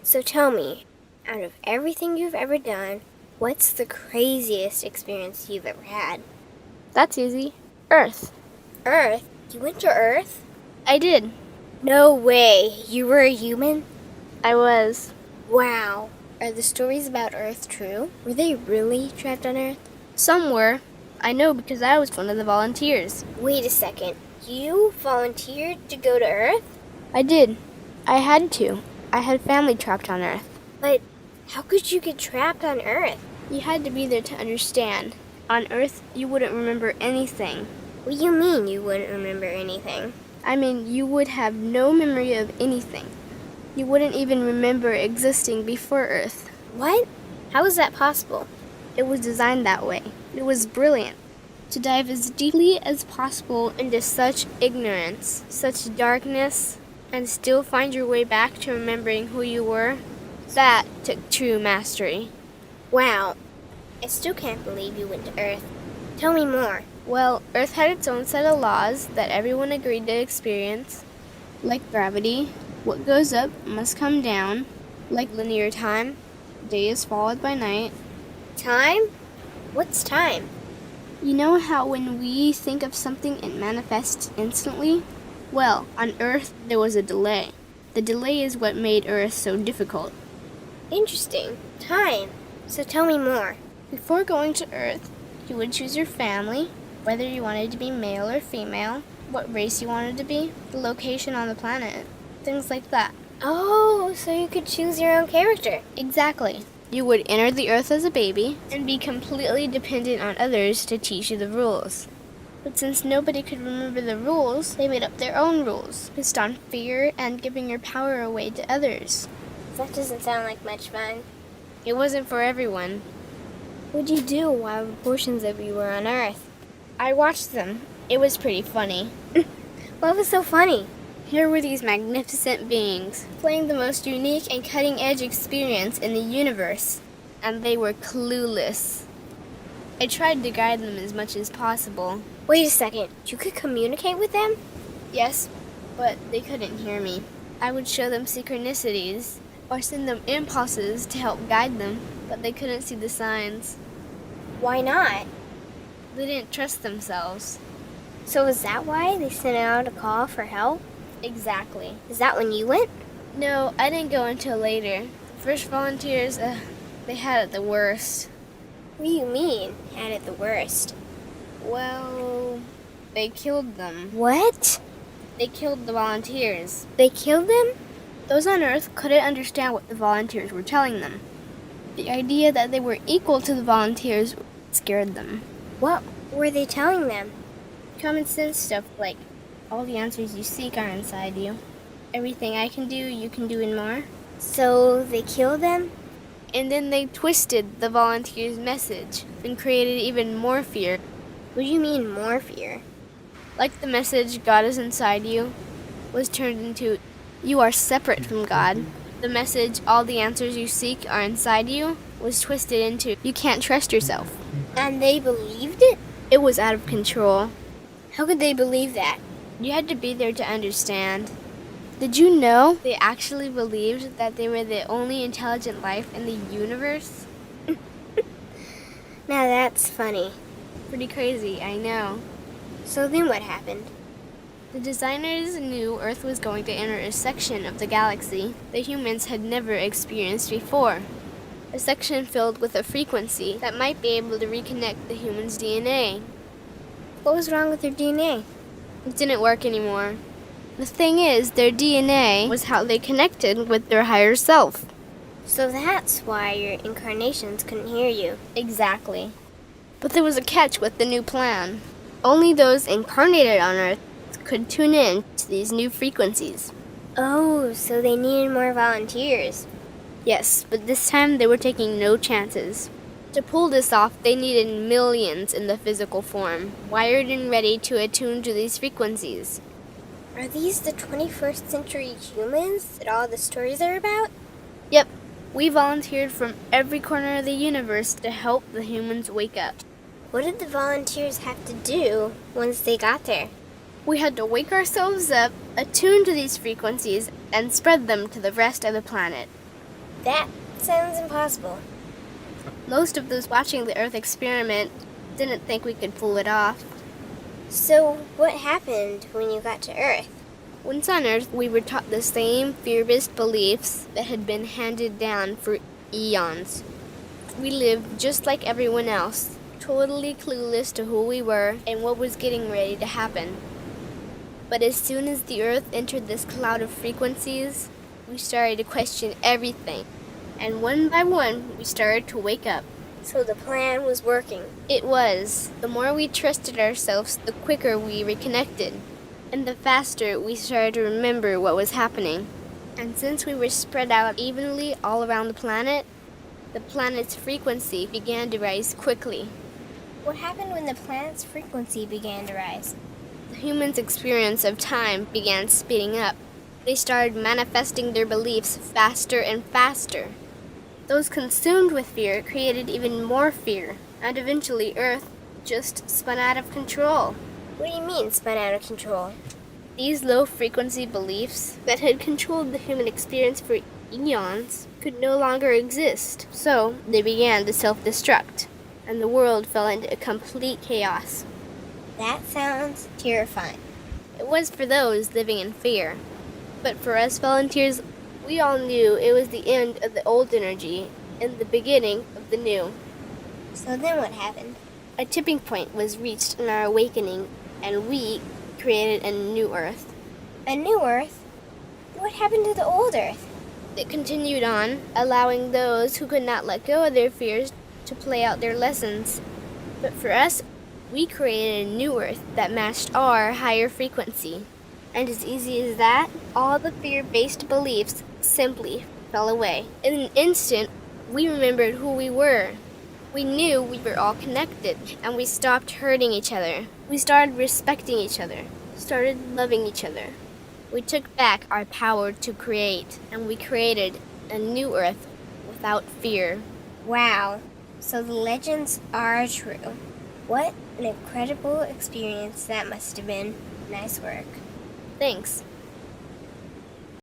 So tell me, out of everything you've ever done, what's the craziest experience you've ever had? That's easy. Earth. Earth? You went to Earth? I did. No way. You were a human? I was. Wow. Are the stories about Earth true? Were they really trapped on Earth? Some were. I know because I was one of the volunteers. Wait a second. You volunteered to go to Earth? I did. I had to. I had family trapped on Earth. But how could you get trapped on Earth? You had to be there to understand. On Earth, you wouldn't remember anything. What do you mean you wouldn't remember anything? I mean, you would have no memory of anything. You wouldn't even remember existing before Earth. What? How is that possible? It was designed that way. It was brilliant. To dive as deeply as possible into such ignorance, such darkness, and still find your way back to remembering who you were, that took true mastery. Wow. I still can't believe you went to Earth. Tell me more. Well, Earth had its own set of laws that everyone agreed to experience, like gravity. What goes up must come down, like linear time. Day is followed by night. Time? What's time? You know how when we think of something it manifests instantly? Well, on Earth there was a delay. The delay is what made Earth so difficult. Interesting. Time. So tell me more. Before going to Earth, you would choose your family, whether you wanted to be male or female, what race you wanted to be, the location on the planet, things like that. Oh, so you could choose your own character. Exactly. You would enter the Earth as a baby and be completely dependent on others to teach you the rules. But since nobody could remember the rules, they made up their own rules, based on fear and giving your power away to others. That doesn't sound like much fun. It wasn't for everyone. What'd you do while portions of you were on Earth? I watched them. It was pretty funny. What was so funny? Here were these magnificent beings, playing the most unique and cutting-edge experience in the universe, and they were clueless. I tried to guide them as much as possible. Wait a second. You could communicate with them? Yes, but they couldn't hear me. I would show them synchronicities, or send them impulses to help guide them, but they couldn't see the signs. Why not? They didn't trust themselves. So is that why they sent out a call for help? Exactly. Is that when you went? No, I didn't go until later. First volunteers, they had it the worst. What do you mean, had it the worst? Well, they killed them. What? They killed the volunteers. They killed them? Those on Earth couldn't understand what the volunteers were telling them. The idea that they were equal to the volunteers scared them. What were they telling them? Common sense stuff like, all the answers you seek are inside you. Everything I can do, you can do and more. So they killed them? And then they twisted the volunteers' message and created even more fear. What do you mean more fear? Like the message, God is inside you, was turned into, you are separate from God. The message, all the answers you seek are inside you, was twisted into, you can't trust yourself. And they believed it? It was out of control. How could they believe that? You had to be there to understand. Did you know they actually believed that they were the only intelligent life in the universe? Now that's funny. Pretty crazy, I know. So then what happened? The designers knew Earth was going to enter a section of the galaxy that humans had never experienced before. A section filled with a frequency that might be able to reconnect the human's DNA. What was wrong with their DNA? It didn't work anymore. The thing is, their DNA was how they connected with their higher self. So that's why your incarnations couldn't hear you. Exactly. But there was a catch with the new plan. Only those incarnated on Earth could tune in to these new frequencies. Oh, so they needed more volunteers. Yes, but this time they were taking no chances. To pull this off, they needed millions in the physical form, wired and ready to attune to these frequencies. Are these the 21st century humans that all the stories are about? Yep, we volunteered from every corner of the universe to help the humans wake up. What did the volunteers have to do once they got there? We had to wake ourselves up, attune to these frequencies, and spread them to the rest of the planet. That sounds impossible. Most of those watching the Earth experiment didn't think we could pull it off. So, what happened when you got to Earth? Once on Earth, we were taught the same fear-based beliefs that had been handed down for eons. We lived just like everyone else, totally clueless to who we were and what was getting ready to happen. But as soon as the Earth entered this cloud of frequencies, we started to question everything. And one by one, we started to wake up. So the plan was working. It was. The more we trusted ourselves, the quicker we reconnected. And the faster we started to remember what was happening. And since we were spread out evenly all around the planet's frequency began to rise quickly. What happened when the planet's frequency began to rise? The humans' experience of time began speeding up. They started manifesting their beliefs faster and faster. Those consumed with fear created even more fear, and eventually Earth just spun out of control. What do you mean, spun out of control? These low-frequency beliefs that had controlled the human experience for eons could no longer exist, so they began to self-destruct, and the world fell into complete chaos. That sounds terrifying. It was for those living in fear. But for us volunteers, we all knew it was the end of the old energy and the beginning of the new. So then what happened? A tipping point was reached in our awakening, and we created a new Earth. A new Earth? What happened to the old Earth? It continued on, allowing those who could not let go of their fears to play out their lessons. But for us, we created a new Earth that matched our higher frequency. And as easy as that, all the fear-based beliefs simply fell away. In an instant, we remembered who we were. We knew we were all connected, and we stopped hurting each other. We started respecting each other, started loving each other. We took back our power to create, and we created a new Earth without fear. Wow. So the legends are true. What an incredible experience that must have been. Nice work. Thanks.